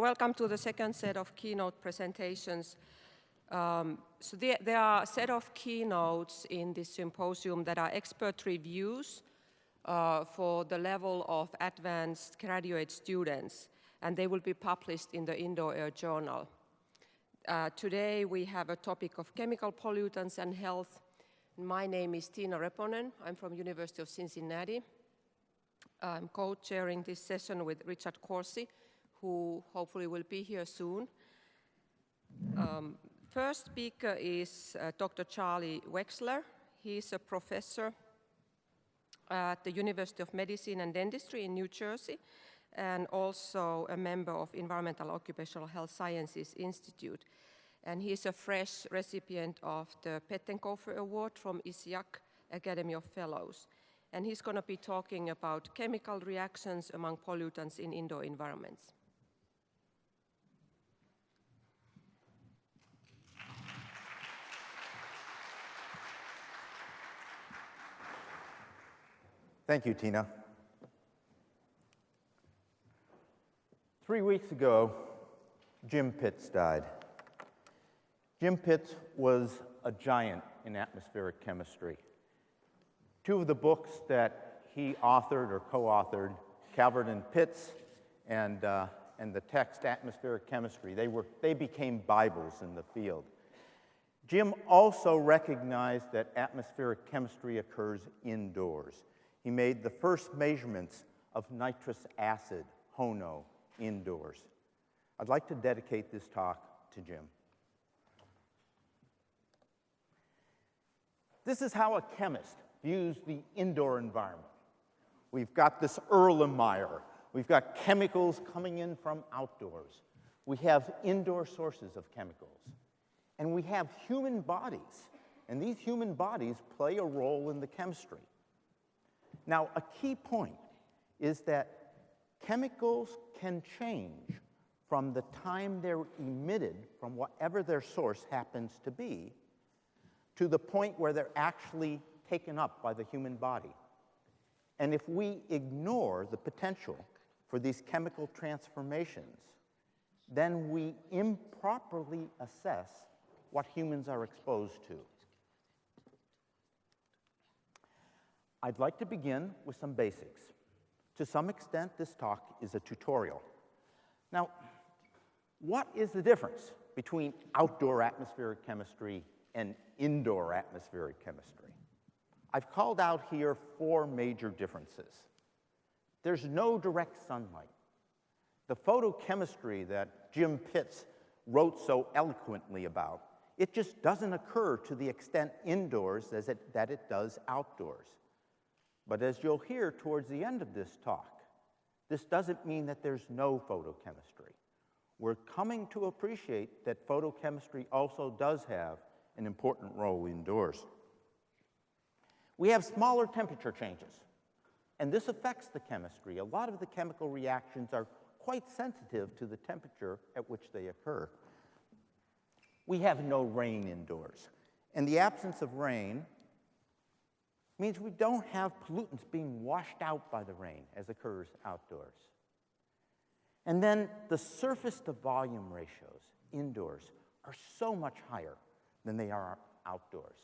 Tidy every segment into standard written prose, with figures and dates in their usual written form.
Welcome to the second set of keynote presentations. There are a set of keynotes in this symposium that are expert reviews for the level of advanced graduate students, and they will be published in the Indoor Air Journal. Today we have a topic of chemical pollutants and health. My name is Tiina Reponen. I'm from University of Cincinnati. I'm co-chairing this session with Richard Corsi, who hopefully will be here soon. First speaker is Dr. Charlie Wexler. He's a professor at the University of Medicine and Dentistry in New Jersey, and also a member of Environmental Occupational Health Sciences Institute. And he's a fresh recipient of the Pettenkofer Award from ISIAC Academy of Fellows. And he's going to be talking about chemical reactions among pollutants in indoor environments. Thank you, Tiina. 3 weeks ago, Jim Pitts died. Jim Pitts was a giant in atmospheric chemistry. 2 of the books that he authored or co-authored, Calvert and Pitts, and the text Atmospheric Chemistry, they became Bibles in the field. Jim also recognized that atmospheric chemistry occurs indoors. He made the first measurements of nitrous acid, HONO, indoors. I'd like to dedicate this talk to Jim. This is how a chemist views the indoor environment. We've got this Erlenmeyer. We've got chemicals coming in from outdoors. We have indoor sources of chemicals. And we have human bodies. And these human bodies play a role in the chemistry. Now, a key point is that chemicals can change from the time they're emitted from whatever their source happens to be to the point where they're actually taken up by the human body. And if we ignore the potential for these chemical transformations, then we improperly assess what humans are exposed to. I'd like to begin with some basics. To some extent, this talk is a tutorial. Now, what is the difference between outdoor atmospheric chemistry and indoor atmospheric chemistry? I've called out here 4 major differences. There's no direct sunlight. The photochemistry that Jim Pitts wrote so eloquently about, it just doesn't occur to the extent indoors that it does outdoors. But as you'll hear towards the end of this talk, this doesn't mean that there's no photochemistry. We're coming to appreciate that photochemistry also does have an important role indoors. We have smaller temperature changes, and this affects the chemistry. A lot of the chemical reactions are quite sensitive to the temperature at which they occur. We have no rain indoors, and the absence of rain means we don't have pollutants being washed out by the rain as occurs outdoors. And then the surface to volume ratios indoors are so much higher than they are outdoors.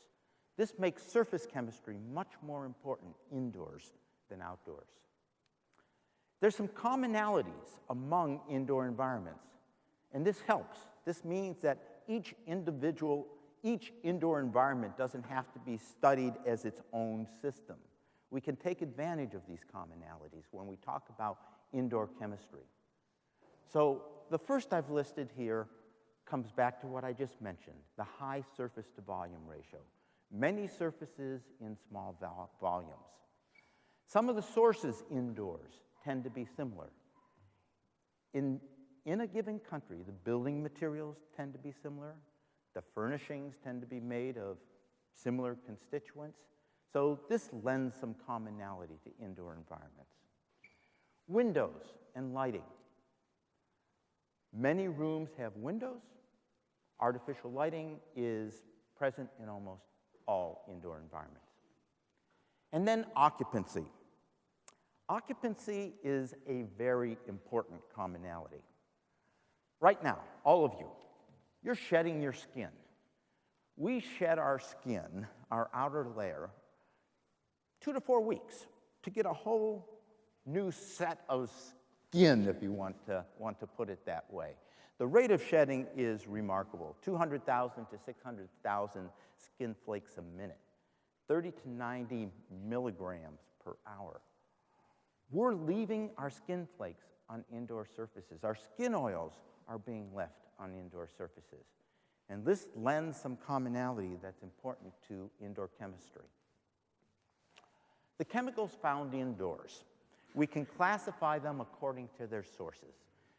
This makes surface chemistry much more important indoors than outdoors. There's some commonalities among indoor environments, and this helps. This means that each indoor environment doesn't have to be studied as its own system. We can take advantage of these commonalities when we talk about indoor chemistry. So the first I've listed here comes back to what I just mentioned, the high surface to volume ratio. Many surfaces in small volumes. Some of the sources indoors tend to be similar. In a given country, the building materials tend to be similar. The furnishings tend to be made of similar constituents. So this lends some commonality to indoor environments. Windows and lighting. Many rooms have windows. Artificial lighting is present in almost all indoor environments. And then occupancy. Occupancy is a very important commonality. Right now, all of you, you're shedding your skin. We shed our skin, our outer layer, 2 to 4 weeks to get a whole new set of skin, if you want to put it that way. The rate of shedding is remarkable, 200,000 to 600,000 skin flakes a minute, 30 to 90 milligrams per hour. We're leaving our skin flakes on indoor surfaces. Our skin oils are being left on indoor surfaces. And this lends some commonality that's important to indoor chemistry. The chemicals found indoors, we can classify them according to their sources.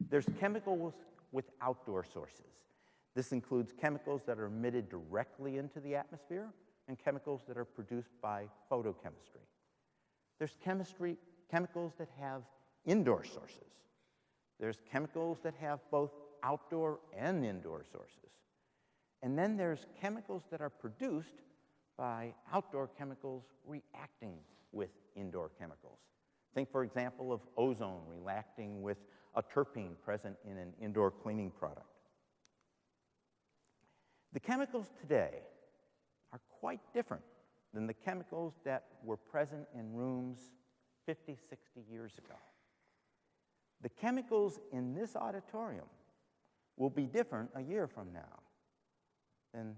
There's chemicals with outdoor sources. This includes chemicals that are emitted directly into the atmosphere and chemicals that are produced by photochemistry. There's chemicals that have indoor sources. There's chemicals that have both outdoor and indoor sources. And then there's chemicals that are produced by outdoor chemicals reacting with indoor chemicals. Think, for example, of ozone reacting with a terpene present in an indoor cleaning product. The chemicals today are quite different than the chemicals that were present in rooms 50, 60 years ago. The chemicals in this auditorium will be different a year from now. And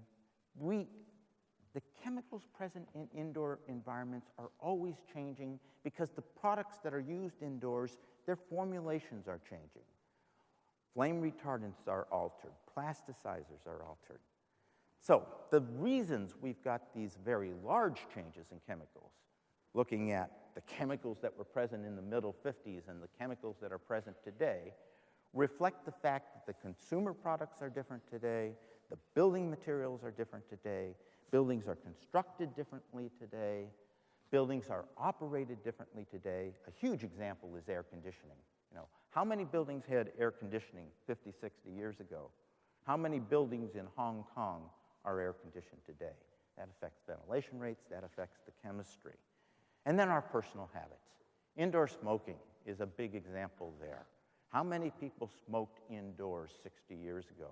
the chemicals present in indoor environments are always changing because the products that are used indoors, their formulations are changing. Flame retardants are altered, plasticizers are altered. So the reasons we've got these very large changes in chemicals, looking at the chemicals that were present in the middle 50s and the chemicals that are present today, reflect the fact that the consumer products are different today, the building materials are different today, buildings are constructed differently today, buildings are operated differently today. A huge example is air conditioning. How many buildings had air conditioning 50, 60 years ago? How many buildings in Hong Kong are air conditioned today? That affects ventilation rates, that affects the chemistry. And then our personal habits. Indoor smoking is a big example there. How many people smoked indoors 60 years ago?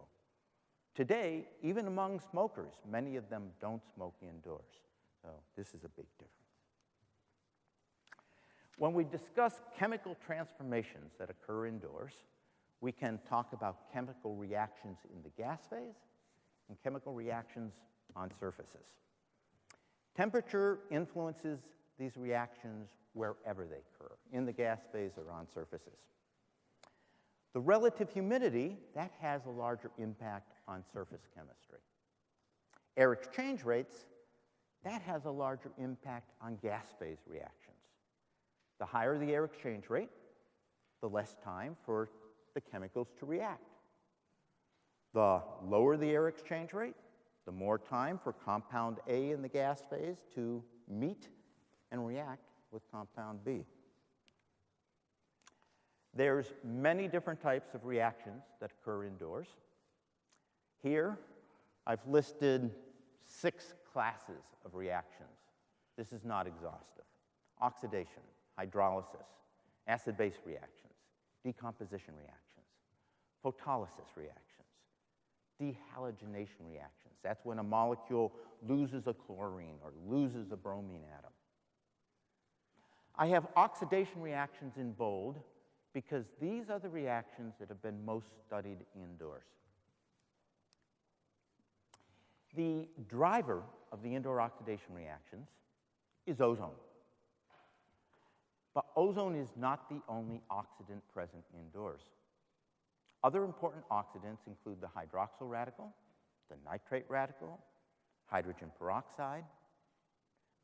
Today, even among smokers, many of them don't smoke indoors. So this is a big difference. When we discuss chemical transformations that occur indoors, we can talk about chemical reactions in the gas phase and chemical reactions on surfaces. Temperature influences these reactions wherever they occur, in the gas phase or on surfaces. The relative humidity, that has a larger impact on surface chemistry. Air exchange rates, that has a larger impact on gas phase reactions. The higher the air exchange rate, the less time for the chemicals to react. The lower the air exchange rate, the more time for compound A in the gas phase to meet and react with compound B. There's many different types of reactions that occur indoors. Here, I've listed 6 classes of reactions. This is not exhaustive. Oxidation, hydrolysis, acid-base reactions, decomposition reactions, photolysis reactions, dehalogenation reactions. That's when a molecule loses a chlorine or loses a bromine atom. I have oxidation reactions in bold because these are the reactions that have been most studied indoors. The driver of the indoor oxidation reactions is ozone. But ozone is not the only oxidant present indoors. Other important oxidants include the hydroxyl radical, the nitrate radical, hydrogen peroxide.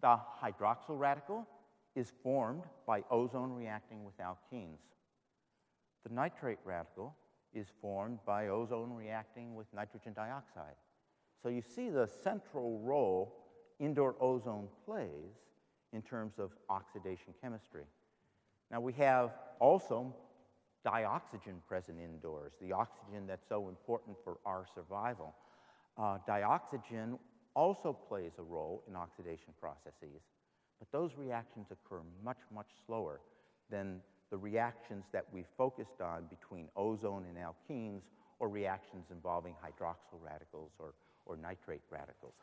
The hydroxyl radical is formed by ozone reacting with alkenes. The nitrate radical is formed by ozone reacting with nitrogen dioxide. So you see the central role indoor ozone plays in terms of oxidation chemistry. Now we have also dioxygen present indoors, the oxygen that's so important for our survival. Dioxygen also plays a role in oxidation processes, but those reactions occur much, much slower than the reactions that we focused on between ozone and alkenes or reactions involving hydroxyl radicals or nitrate radicals.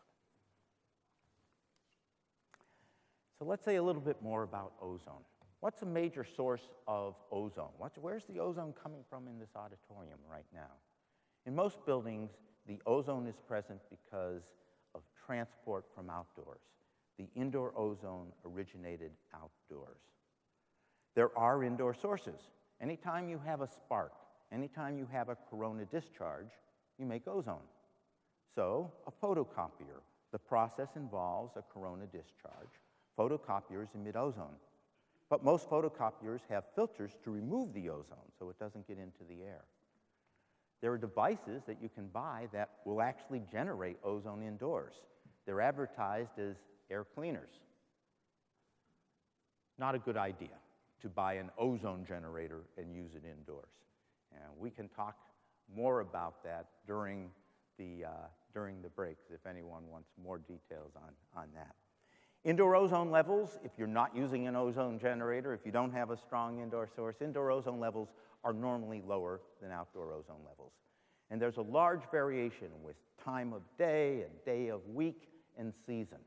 So let's say a little bit more about ozone. What's a major source of ozone? Where's the ozone coming from in this auditorium right now? In most buildings, the ozone is present because of transport from outdoors. The indoor ozone originated outdoors. There are indoor sources. Anytime you have a spark, anytime you have a corona discharge, you make ozone. So, a photocopier. The process involves a corona discharge. Photocopiers emit ozone. But most photocopiers have filters to remove the ozone so it doesn't get into the air. There are devices that you can buy that will actually generate ozone indoors. They're advertised as air cleaners. Not a good idea to buy an ozone generator and use it indoors. And we can talk more about that during the breaks if anyone wants more details on that. Indoor ozone levels, if you're not using an ozone generator, if you don't have a strong indoor source, indoor ozone levels are normally lower than outdoor ozone levels. And there's a large variation with time of day and day of week and season.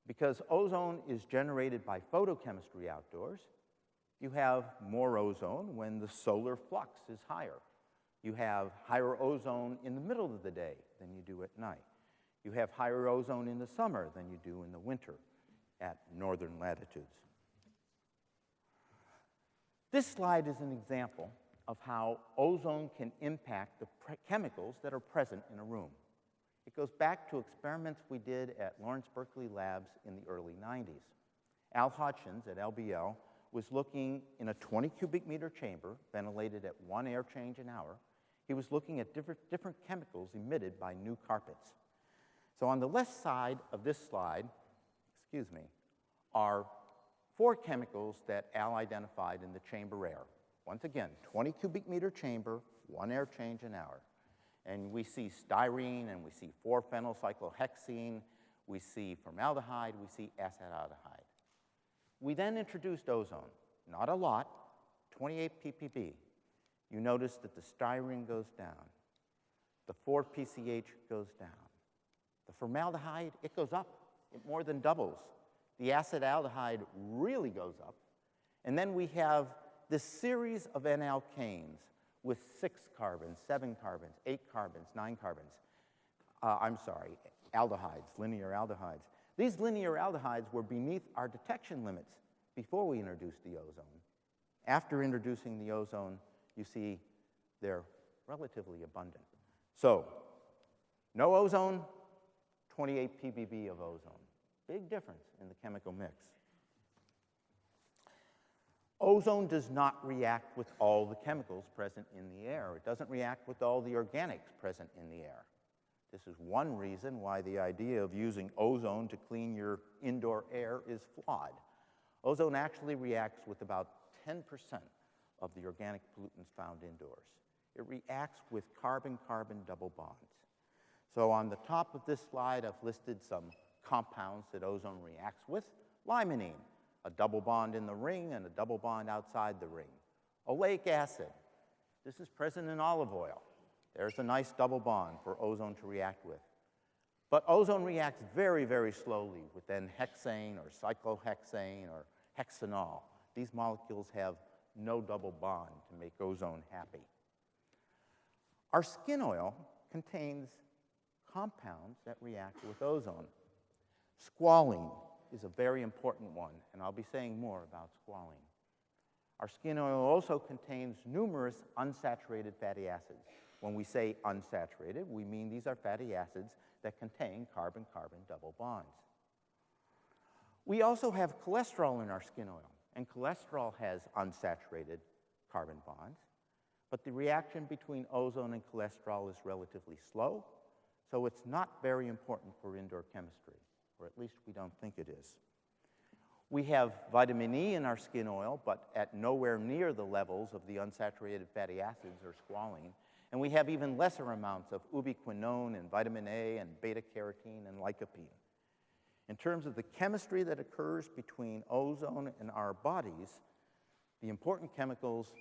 Because ozone is generated by photochemistry outdoors, you have more ozone when the solar flux is higher. You have higher ozone in the middle of the day than you do at night. You have higher ozone in the summer than you do in the winter at northern latitudes. This slide is an example of how ozone can impact the chemicals that are present in a room. It goes back to experiments we did at Lawrence Berkeley Labs in the early 90s. Al Hodgins at LBL was looking in a 20 cubic meter chamber ventilated at 1 air change an hour. He was looking at different chemicals emitted by new carpets. So on the left side of this slide, are 4 chemicals that Al identified in the chamber air. Once again, 20 cubic meter chamber, 1 air change an hour. And we see styrene, and we see 4-phenylcyclohexene, we see formaldehyde, we see acetaldehyde. We then introduced ozone. Not a lot, 28 ppb. You notice that the styrene goes down. The 4-PCH goes down. The formaldehyde, it goes up. It more than doubles. The acetaldehyde really goes up. And then we have this series of N-alkanes with 6 carbons, 7 carbons, 8 carbons, 9 carbons. Aldehydes, linear aldehydes. These linear aldehydes were beneath our detection limits before we introduced the ozone. After introducing the ozone, you see they're relatively abundant. So, no ozone, 28 ppb of ozone. Big difference in the chemical mix. Ozone does not react with all the chemicals present in the air. It doesn't react with all the organics present in the air. This is one reason why the idea of using ozone to clean your indoor air is flawed. Ozone actually reacts with about 10% of the organic pollutants found indoors. It reacts with carbon-carbon double bonds. So on the top of this slide, I've listed some compounds that ozone reacts with. Limonene, a double bond in the ring and a double bond outside the ring. Oleic acid, this is present in olive oil. There's a nice double bond for ozone to react with. But ozone reacts very, very slowly with then hexane or cyclohexane or hexanol. These molecules have no double bond to make ozone happy. Our skin oil contains compounds that react with ozone. Squalene is a very important one, and I'll be saying more about squalene. Our skin oil also contains numerous unsaturated fatty acids. When we say unsaturated, we mean these are fatty acids that contain carbon-carbon double bonds. We also have cholesterol in our skin oil, and cholesterol has unsaturated carbon bonds, but the reaction between ozone and cholesterol is relatively slow, so it's not very important for indoor chemistry, or at least we don't think it is. We have vitamin E in our skin oil, but at nowhere near the levels of the unsaturated fatty acids or squalene, and we have even lesser amounts of ubiquinone and vitamin A and beta-carotene and lycopene. In terms of the chemistry that occurs between ozone and our bodies, the important chemicals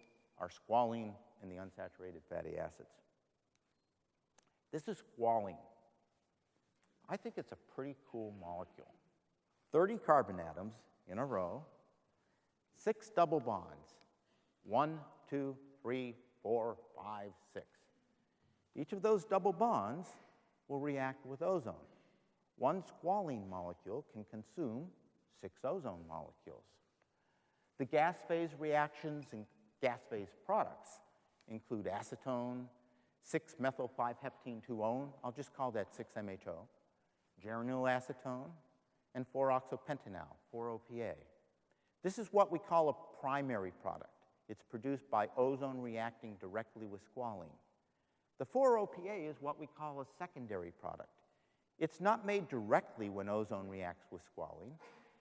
are squalene and the unsaturated fatty acids. This is squalene. I think it's a pretty cool molecule. 30 carbon atoms in a row, 6 double bonds. 1, 2, 3, 4, 5, 6. Each of those double bonds will react with ozone. One squalene molecule can consume 6 ozone molecules. The gas phase reactions and gas phase products include acetone, 6-methyl-5-heptene-2-one, I'll just call that 6-MHO, geranyl acetone, and 4-oxopentanal, 4-OPA. This is what we call a primary product. It's produced by ozone reacting directly with squalene. The 4-OPA is what we call a secondary product. It's not made directly when ozone reacts with squalene.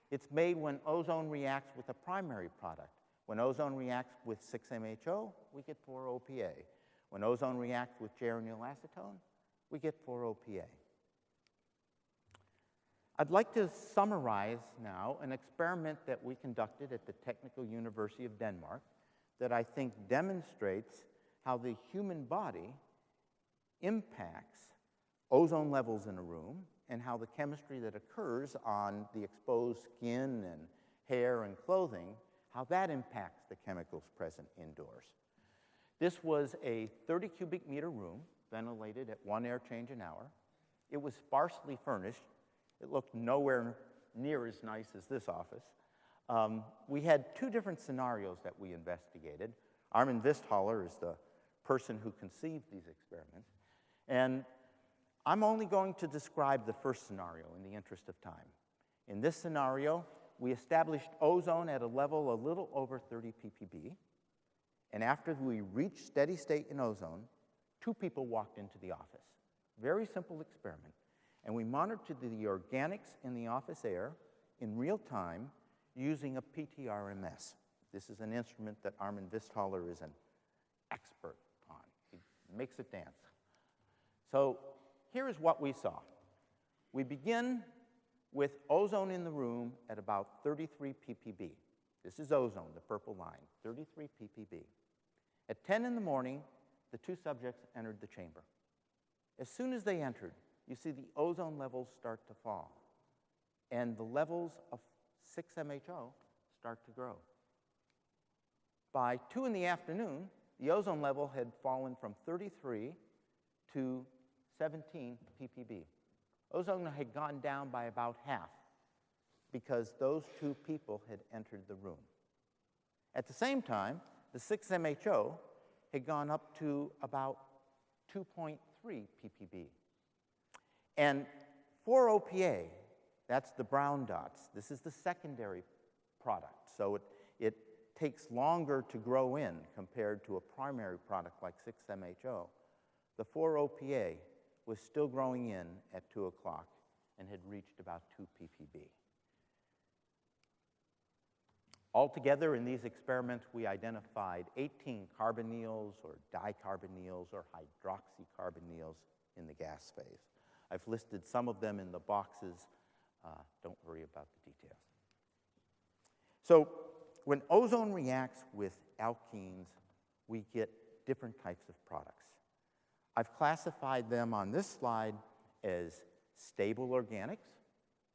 It's made when ozone reacts with a primary product. When ozone reacts with 6-MHO, we get 4-OPA. When ozone reacts with geranyl acetone, we get 4-OPA. I'd like to summarize now an experiment that we conducted at the Technical University of Denmark that I think demonstrates how the human body impacts ozone levels in a room and how the chemistry that occurs on the exposed skin and hair and clothing, how that impacts the chemicals present indoors. This was a 30 cubic meter room, ventilated at 1 air change an hour. It was sparsely furnished. It looked nowhere near as nice as this office. We had 2 different scenarios that we investigated. Armin Wisthaler is the person who conceived these experiments. And I'm only going to describe the first scenario in the interest of time. In this scenario, we established ozone at a level a little over 30 ppb. And after we reached steady state in ozone, 2 people walked into the office. Very simple experiment. And we monitored the organics in the office air in real time using a PTRMS. This is an instrument that Armin Wisthaler is an expert on. He makes it dance. So here is what we saw. We begin with ozone in the room at about 33 ppb. This is ozone, the purple line, 33 ppb. At 10 in the morning, the 2 subjects entered the chamber. As soon as they entered, you see the ozone levels start to fall, and the levels of 6-MHO start to grow. By 2 in the afternoon, the ozone level had fallen from 33 to 17 ppb. Ozone had gone down by about half because those 2 people had entered the room. At the same time, the 6-MHO had gone up to about 2.3 ppb. And 4-OPA, that's the brown dots. This is the secondary product. So it takes longer to grow in compared to a primary product like 6-MHO. The 4-OPA was still growing in at 2 o'clock and had reached about 2 ppb. Altogether, in these experiments, we identified 18 carbonyls or dicarbonyls or hydroxycarbonyls in the gas phase. I've listed some of them in the boxes. Don't worry about the details. So when ozone reacts with alkenes, we get different types of products. I've classified them on this slide as stable organics.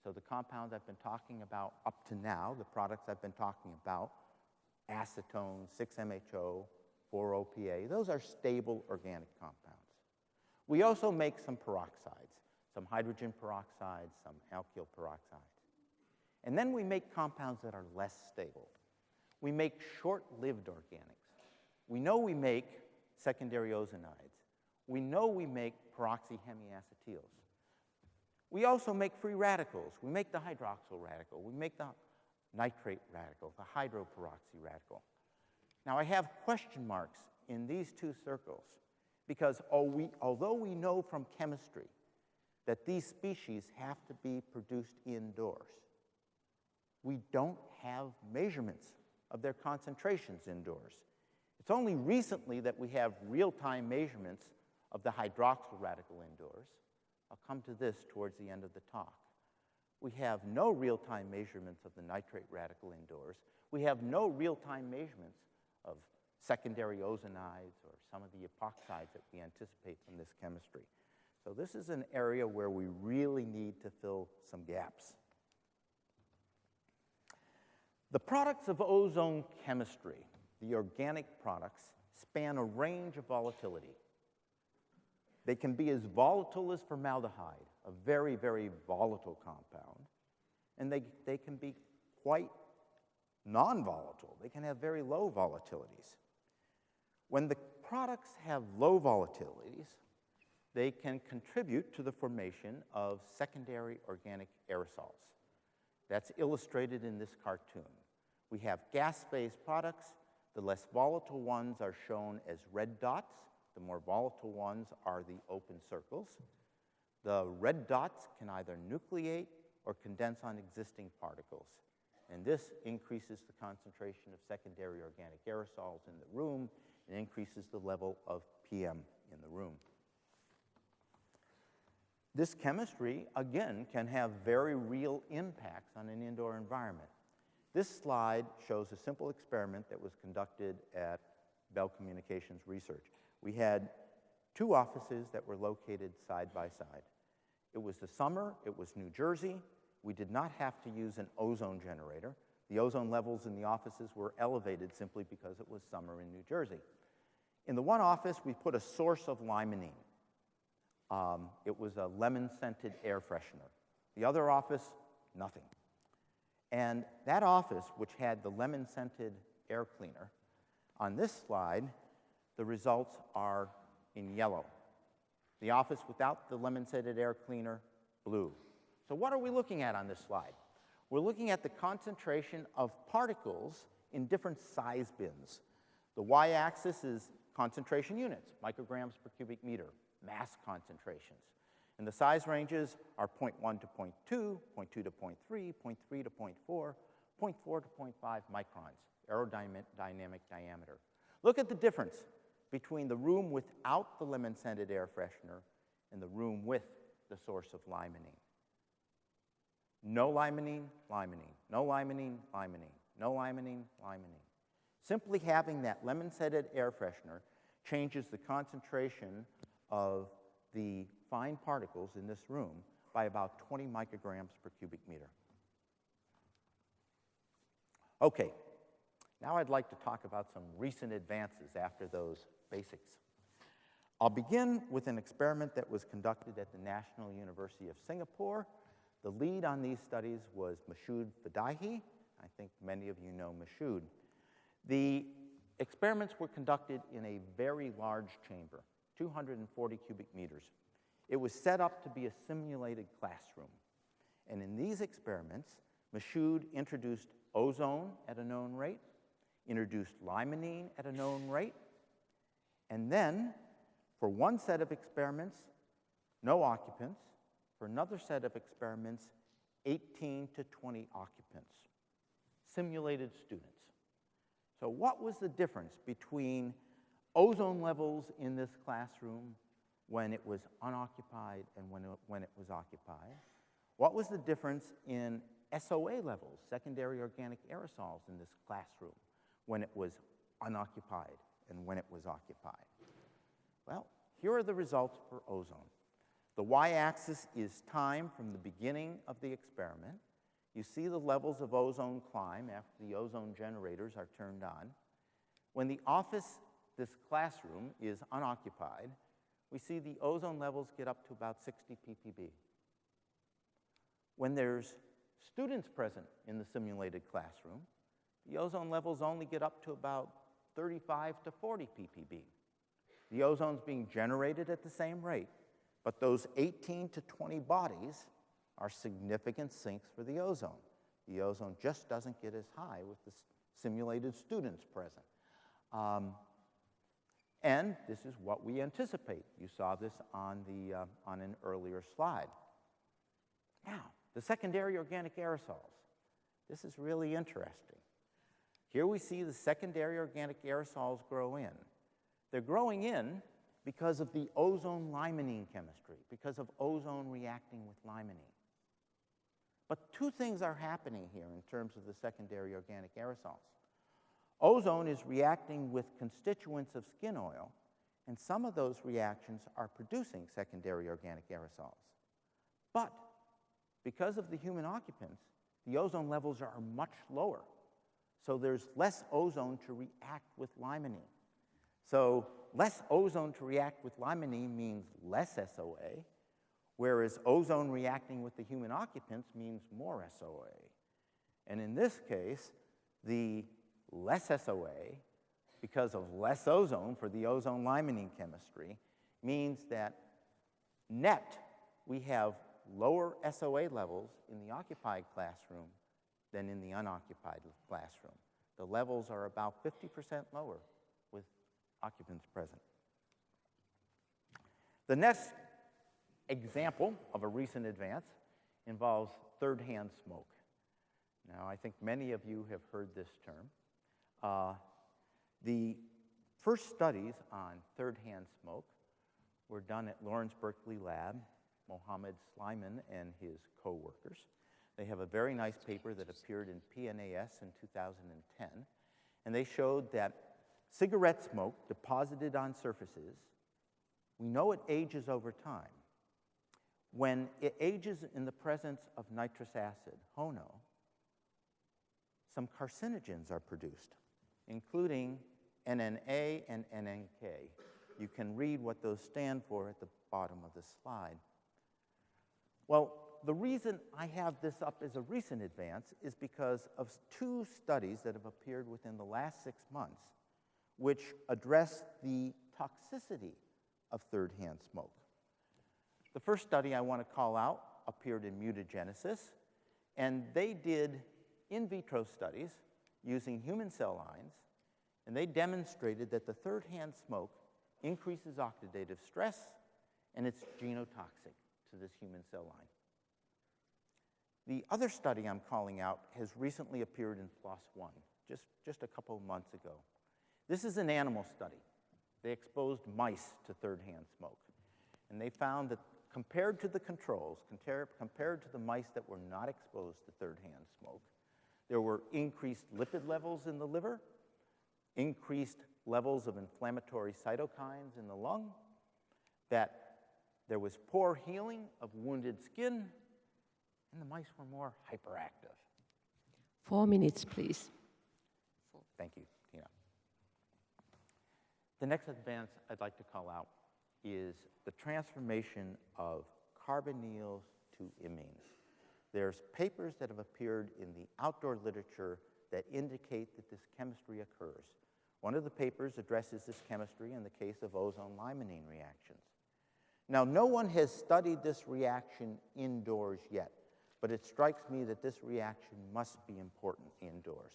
So the compounds I've been talking about up to now, the products I've been talking about, acetone, 6-MHO, 4-OPA, those are stable organic compounds. We also make some peroxides, some hydrogen peroxides, some alkyl peroxides. And then we make compounds that are less stable. We make short-lived organics. We know we make secondary ozonides. We know we make peroxyhemiacetyls. We also make free radicals. We make the hydroxyl radical. We make the nitrate radical, the hydroperoxy radical. Now, I have question marks in these 2 circles because although we know from chemistry that these species have to be produced indoors, we don't have measurements of their concentrations indoors. It's only recently that we have real-time measurements of the hydroxyl radical indoors. I'll come to this towards the end of the talk. We have no real-time measurements of the nitrate radical indoors. We have no real-time measurements of secondary ozonides or some of the epoxides that we anticipate from this chemistry. So this is an area where we really need to fill some gaps. The products of ozone chemistry, the organic products, span a range of volatility. They can be as volatile as formaldehyde, a very, very volatile compound, and they can be quite non-volatile. They can have very low volatilities. When the products have low volatilities, they can contribute to the formation of secondary organic aerosols. That's illustrated in this cartoon. We have gas-phase products. The less volatile ones are shown as red dots. The more volatile ones are the open circles. The red dots can either nucleate or condense on existing particles. And this increases the concentration of secondary organic aerosols in the room and increases the level of PM in the room. This chemistry, again, can have very real impacts on an indoor environment. This slide shows a simple experiment that was conducted at Bell Communications Research. We had two offices that were located side by side. It was the summer, it was New Jersey. We did not have to use an ozone generator. The ozone levels in the offices were elevated simply because it was summer in New Jersey. In the one office, we put a source of limonene. It was a lemon-scented air freshener. The other office, nothing. And that office, which had the lemon-scented air cleaner, on this slide, the results are in yellow. The office without the lemon-scented air cleaner, blue. So what are we looking at on this slide? We're looking at the concentration of particles in different size bins. The y-axis is concentration units, micrograms per cubic meter, mass concentrations. And the size ranges are 0.1 to 0.2, 0.2 to 0.3, 0.3 to 0.4, 0.4 to 0.5 microns, aerodynamic diameter. Look at the difference between the room without the lemon-scented air freshener and the room with the source of limonene. No limonene, limonene, no limonene, limonene, no limonene, limonene. Simply having that lemon-scented air freshener changes the concentration of the fine particles in this room by about 20 micrograms per cubic meter. Okay, now I'd like to talk about some recent advances after those basics. I'll begin with an experiment that was conducted at the National University of Singapore. The lead on these studies was Mashoud Fadahi. I think many of you know Mashoud. The experiments were conducted in a very large chamber, 240 cubic meters. It was set up to be a simulated classroom. And in these experiments, Mashoud introduced ozone at a known rate, introduced limonene at a known rate, and then, for one set of experiments, no occupants. For another set of experiments, 18 to 20 occupants, simulated students. So what was the difference between ozone levels in this classroom when it was unoccupied and when it was occupied? What was the difference in SOA levels, secondary organic aerosols, in this classroom when it was unoccupied and when it was occupied? Well, here are the results for ozone. The y-axis is time from the beginning of the experiment. You see the levels of ozone climb after the ozone generators are turned on. When the office, this classroom, is unoccupied, we see the ozone levels get up to about 60 ppb. When there's students present in the simulated classroom, the ozone levels only get up to about 35 to 40 ppb. The ozone's being generated at the same rate, but those 18 to 20 bodies are significant sinks for the ozone. The ozone just doesn't get as high with the simulated students present. And this is what we anticipate. You saw this on an earlier slide. Now, the secondary organic aerosols. This is really interesting. Here we see the secondary organic aerosols grow in. They're growing in because of the ozone-limonene chemistry, because of ozone reacting with limonene. But two things are happening here in terms of the secondary organic aerosols. Ozone is reacting with constituents of skin oil, and some of those reactions are producing secondary organic aerosols. But because of the human occupants, the ozone levels are much lower. So there's less ozone to react with limonene. So less ozone to react with limonene means less SOA, whereas ozone reacting with the human occupants means more SOA. And in this case, the less SOA, because of less ozone for the ozone-limonene chemistry, means that net we have lower SOA levels in the occupied classroom than in the unoccupied classroom. The levels are about 50% lower with occupants present. The next example of a recent advance involves third-hand smoke. Now, I think many of you have heard this term. The first studies on third-hand smoke were done at Lawrence Berkeley Lab, Mohammed Slimani and his co-workers. They have a very nice paper that appeared in PNAS in 2010, and they showed that cigarette smoke deposited on surfaces, we know it ages over time. When it ages in the presence of nitrous acid, HONO, some carcinogens are produced, including NNA and NNK. You can read what those stand for at the bottom of the slide. Well, the reason I have this up as a recent advance is because of two studies that have appeared within the last 6 months which address the toxicity of third-hand smoke. The first study I want to call out appeared in Mutagenesis, and they did in vitro studies using human cell lines, and they demonstrated that the third-hand smoke increases oxidative stress, and it's genotoxic to this human cell line. The other study I'm calling out has recently appeared in PLOS One, just a couple of months ago. This is an animal study. They exposed mice to third-hand smoke, and they found that compared to the controls, compared to the mice that were not exposed to third-hand smoke, there were increased lipid levels in the liver, increased levels of inflammatory cytokines in the lung, that there was poor healing of wounded skin, and the mice were more hyperactive. 4 minutes, please. Thank you, Tina. The next advance I'd like to call out is the transformation of carbonyls to imines. There's papers that have appeared in the outdoor literature that indicate that this chemistry occurs. One of the papers addresses this chemistry in the case of ozone-limonene reactions. Now, no one has studied this reaction indoors yet, but it strikes me that this reaction must be important indoors.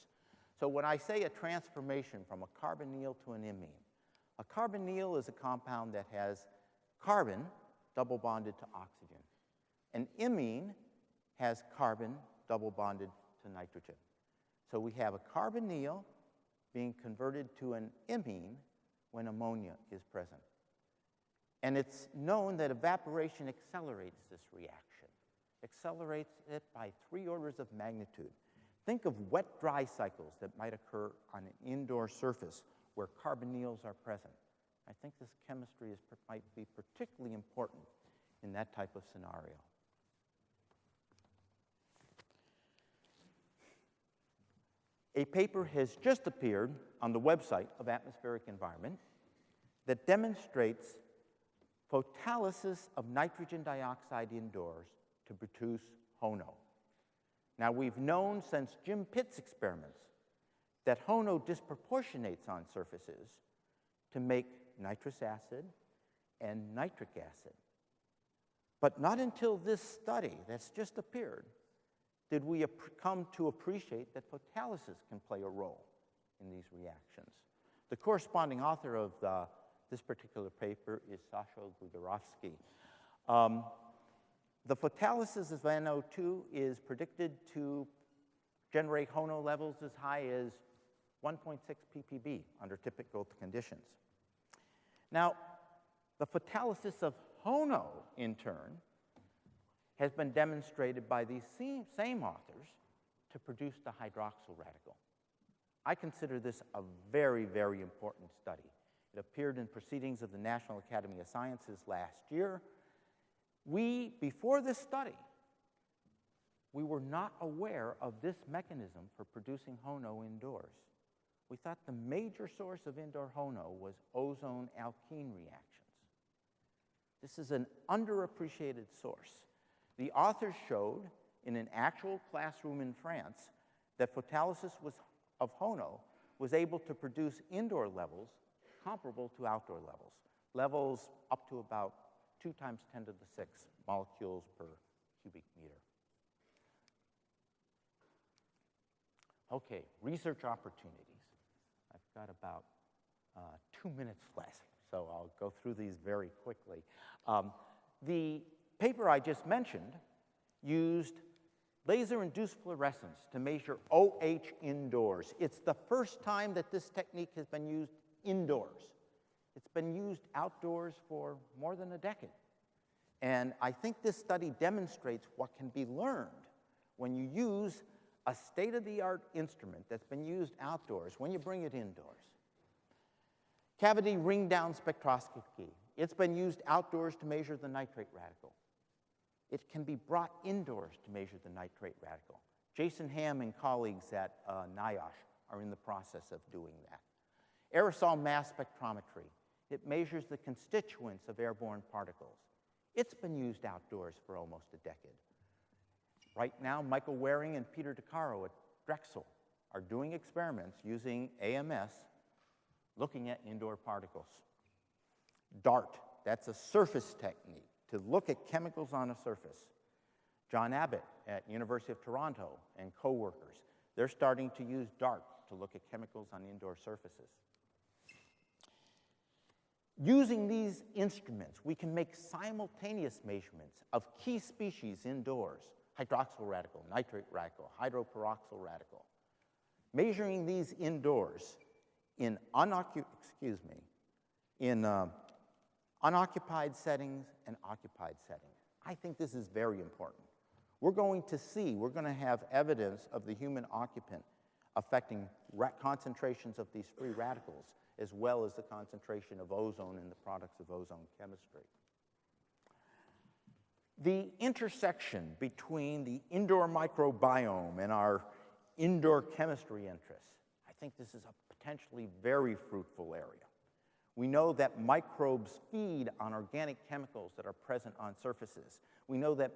So when I say a transformation from a carbonyl to an imine, a carbonyl is a compound that has carbon double bonded to oxygen. An imine has carbon double bonded to nitrogen. So we have a carbonyl being converted to an imine when ammonia is present. And it's known that evaporation accelerates this reaction, accelerates it by 3 orders of magnitude. Think of wet-dry cycles that might occur on an indoor surface where carbonyls are present. I think this chemistry might be particularly important in that type of scenario. A paper has just appeared on the website of Atmospheric Environment that demonstrates photolysis of nitrogen dioxide indoors to produce HONO. Now, we've known since Jim Pitt's experiments that HONO disproportionates on surfaces to make nitrous acid and nitric acid. But not until this study that's just appeared did we come to appreciate that photolysis can play a role in these reactions. The corresponding author of this particular paper is Sasha Gudarovsky. The photolysis of NO2 is predicted to generate HONO levels as high as 1.6 ppb under typical conditions. Now, the photolysis of HONO, in turn, has been demonstrated by these same authors to produce the hydroxyl radical. I consider this a very, very important study. It appeared in Proceedings of the National Academy of Sciences last year. Before this study, we were not aware of this mechanism for producing HONO indoors. We thought the major source of indoor HONO was ozone-alkene reactions. This is an underappreciated source. The authors showed in an actual classroom in France that photolysis of HONO was able to produce indoor levels comparable to outdoor levels, levels up to about 2 × 10⁶ molecules per cubic meter. Okay, research opportunities. I've got about 2 minutes left, so I'll go through these very quickly. The paper I just mentioned used laser-induced fluorescence to measure OH indoors. It's the first time that this technique has been used indoors. It's been used outdoors for more than a decade. And I think this study demonstrates what can be learned when you use a state-of-the-art instrument that's been used outdoors, when you bring it indoors. Cavity ring-down spectroscopy. It's been used outdoors to measure the nitrate radical. It can be brought indoors to measure the nitrate radical. Jason Ham and colleagues at NIOSH are in the process of doing that. Aerosol mass spectrometry. It measures the constituents of airborne particles. It's been used outdoors for almost a decade. Right now, Michael Waring and Peter DeCaro at Drexel are doing experiments using AMS looking at indoor particles. DART, that's a surface technique to look at chemicals on a surface. John Abbott at University of Toronto and co-workers, they're starting to use DART to look at chemicals on indoor surfaces. Using these instruments, we can make simultaneous measurements of key species indoors: hydroxyl radical, nitrate radical, hydroperoxyl radical. Measuring these indoors in unoccupied settings and occupied settings. I think this is very important. We're going to have evidence of the human occupant affecting concentrations of these free radicals, as well as the concentration of ozone in the products of ozone chemistry. The intersection between the indoor microbiome and our indoor chemistry interests, I think this is a potentially very fruitful area. We know that microbes feed on organic chemicals that are present on surfaces. We know that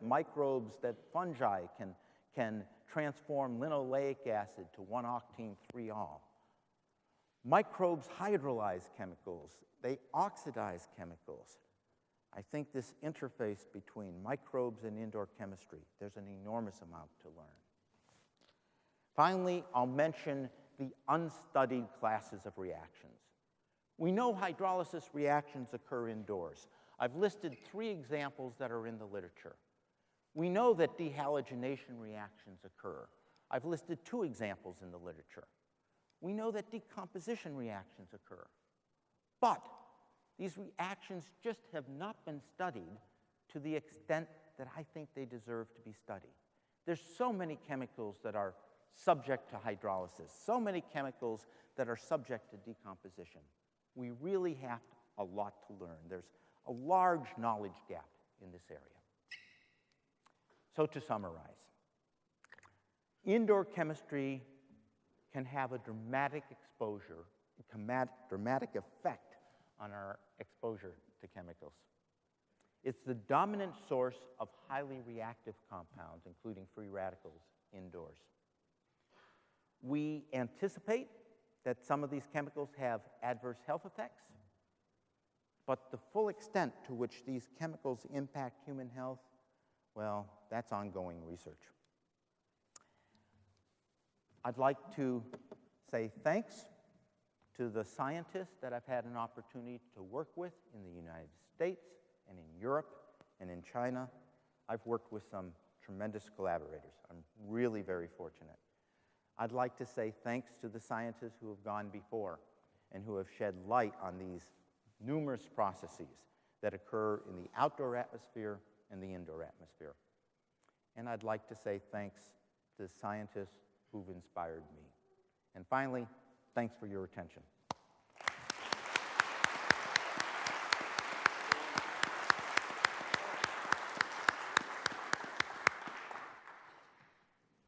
fungi can transform linoleic acid to 1-octene-3-ol. Microbes hydrolyze chemicals. They oxidize chemicals. I think this interface between microbes and indoor chemistry, there's an enormous amount to learn. Finally, I'll mention the unstudied classes of reactions. We know hydrolysis reactions occur indoors. I've listed 3 examples that are in the literature. We know that dehalogenation reactions occur. I've listed 2 examples in the literature. We know that decomposition reactions occur. But these reactions just have not been studied to the extent that I think they deserve to be studied. There's so many chemicals that are subject to hydrolysis, so many chemicals that are subject to decomposition. We really have a lot to learn. There's a large knowledge gap in this area. So to summarize, indoor chemistry can have a dramatic dramatic effect on our exposure to chemicals. It's the dominant source of highly reactive compounds, including free radicals, indoors. We anticipate that some of these chemicals have adverse health effects, but the full extent to which these chemicals impact human health, well, that's ongoing research. I'd like to say thanks to the scientists that I've had an opportunity to work with in the United States and in Europe and in China. I've worked with some tremendous collaborators. I'm really very fortunate. I'd like to say thanks to the scientists who have gone before and who have shed light on these numerous processes that occur in the outdoor atmosphere and the indoor atmosphere. And I'd like to say thanks to the scientists who've inspired me. And finally, thanks for your attention.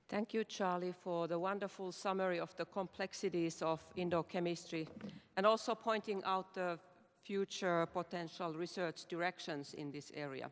Thank you, Charlie, for the wonderful summary of the complexities of indoor chemistry and also pointing out the future potential research directions in this area.